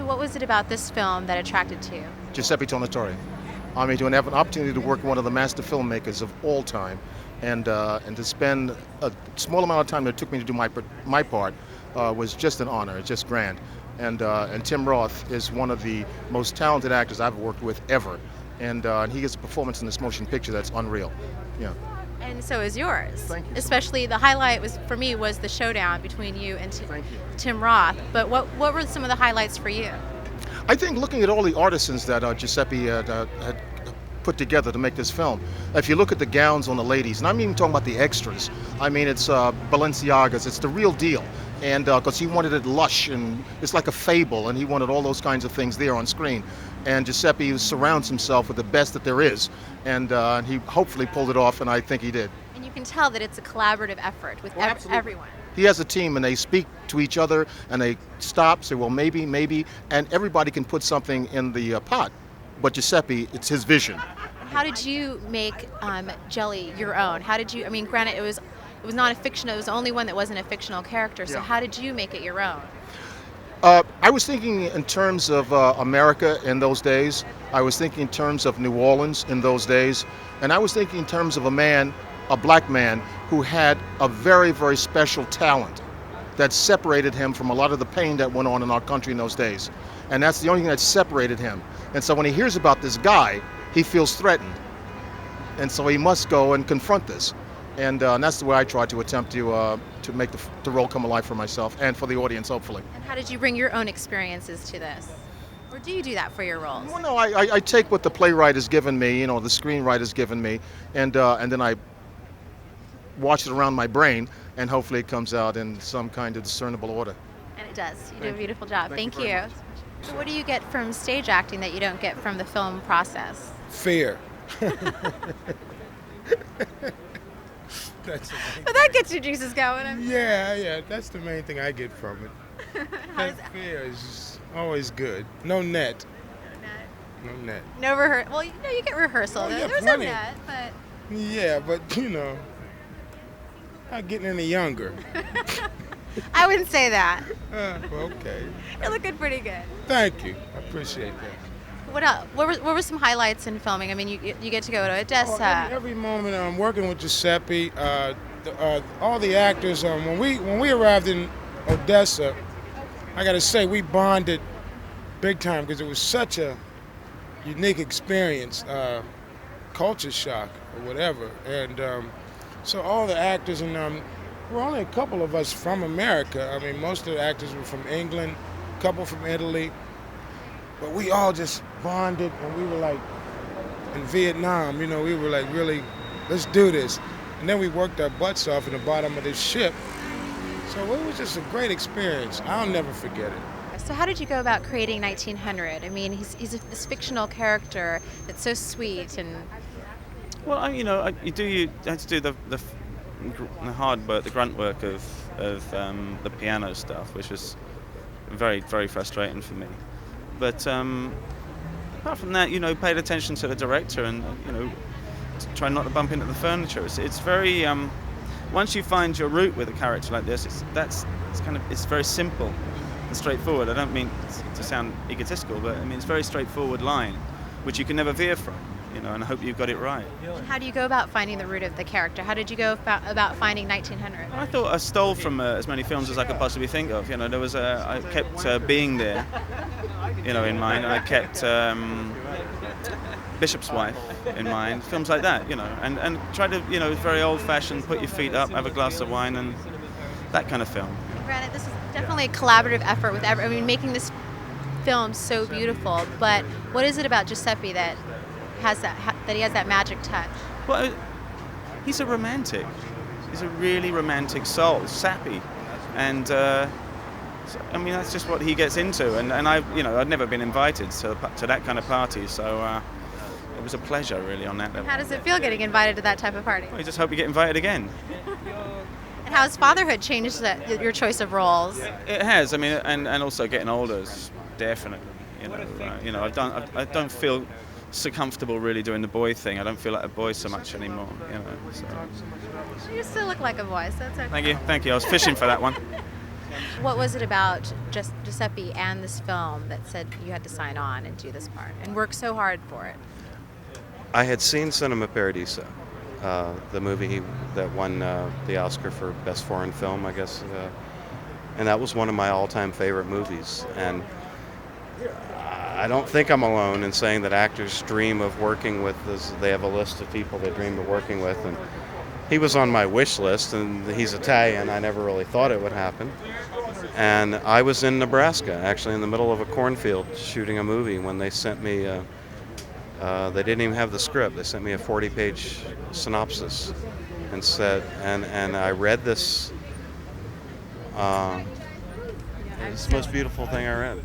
What was it about this film that attracted to you? Giuseppe Tornatore. I mean, to have an opportunity to work with one of the master filmmakers of all time, and to spend a small amount of time that it took me to do my part was just an honor. It's just grand. And Tim Roth is one of the most talented actors I've worked with ever, and he gets a performance in this motion picture that's unreal. Yeah. And so is yours. Thank you so Especially the highlight was for me was the showdown between you and Thank you. Tim Roth. But what were some of the highlights for you? I think looking at all the artisans that Giuseppe had put together to make this film. If you look at the gowns on the ladies, and I'm even talking about the extras, I mean, it's Balenciagas, it's the real deal. And because he wanted it lush and it's like a fable, and he wanted all those kinds of things there on screen. And Giuseppe surrounds himself with the best that there is, and he hopefully pulled it off, and I think he did. And you can tell that it's a collaborative effort with Absolutely. everyone. He has a team, and they speak to each other, and they stop, say, well, maybe, and everybody can put something in the pot. But Giuseppe, it's his vision. How did you make Jelly your own? How did you? I mean, granted, it was not a fiction. It was the only one that wasn't a fictional character. So Yeah. how did you make it your own? I was thinking in terms of America in those days. I was thinking in terms of New Orleans in those days. And I was thinking in terms of a black man who had a very, very special talent that separated him from a lot of the pain that went on in our country in those days. And that's the only thing that separated him. And so when he hears about this guy, he feels threatened. And so he must go and confront this. And that's the way I tried to attempt to make the role come alive for myself and for the audience, hopefully. And how did you bring your own experiences to this? Or do you do that for your roles? Well, no, I take what the playwright has given me, the screenwriter has given me, and then I watch it around my brain, and hopefully it comes out in some kind of discernible order. And it does. You do a Thank you. beautiful job. Thank Thank you you. very much. So what do you get from stage acting that you don't get from the film process? Fear. That's the main, But that gets your juices going. yeah, that's the main thing I get from it. That fear is always good. No net. No net. No rehearsal. Well, you get rehearsal. Oh, yeah, There's plenty. a net, but Yeah, but not getting any younger. I wouldn't say that. Well, okay. You're looking pretty good. Thank you. I appreciate that. What else? What were some highlights in filming? I mean, you get to go to Oh, Odessa. every moment I'm working with Giuseppe, all the actors. When we arrived in Odessa, I got to say we bonded big time because it was such a unique experience, culture shock or whatever. And so all the actors, and we're only a couple of us from America. I mean, most of the actors were from England, a couple from Italy. But we all just bonded, and we were like in Vietnam, we were like, really, let's do this. And then we worked our butts off in the bottom of this ship. So it was just a great experience. I'll never forget it. So how did you go about creating 1900? I mean, he's this fictional character that's so sweet and. Well, you have to do the hard work, the grunt work of the piano stuff, which was very, very frustrating for me. But apart from that, paid attention to the director and, try not to bump into the furniture. It's very, once you find your route with a character like this, it's very simple and straightforward. I don't mean to sound egotistical, but I mean it's a very straightforward line, which you can never veer from, and I hope you've got it right. And how do you go about finding the root of the character? How did you go about finding 1900? I thought I stole from as many films as I could possibly think of. There was I kept Being There, in mind. I kept Bishop's Wife in mind. Films like that, and try to, very old-fashioned. Put your feet up, have a glass of wine, and that kind of film. Granted, this is definitely a collaborative effort with making this film so beautiful. But what is it about Giuseppe that has that he has that magic touch? Well, he's a romantic. He's a really romantic soul, sappy, and that's just what he gets into. And I'd never been invited to that kind of party, so it was a pleasure really on that level. How does it feel getting invited to that type of party? Well, I just hope you get invited again. And how has fatherhood changed your choice of roles? It has. I mean, and also getting older is definitely. I don't feel so comfortable really doing the boy thing. I don't feel like a boy so much anymore. So. You still look like a boy, so that's okay. Thank you. I was fishing for that one. What was it about Giuseppe and this film that said you had to sign on and do this part and work so hard for it? I had seen Cinema Paradiso, the movie that won the Oscar for Best Foreign Film, I guess, and that was one of my all-time favorite movies. And I don't think I'm alone in saying that actors dream of working with this. They have a list of people they dream of working with, and he was on my wish list. And he's Italian. I never really thought it would happen. And I was in Nebraska, actually in the middle of a cornfield, shooting a movie when they sent me. They didn't even have the script. They sent me a 40-page synopsis, and said, and I read this. It's the most beautiful thing I read.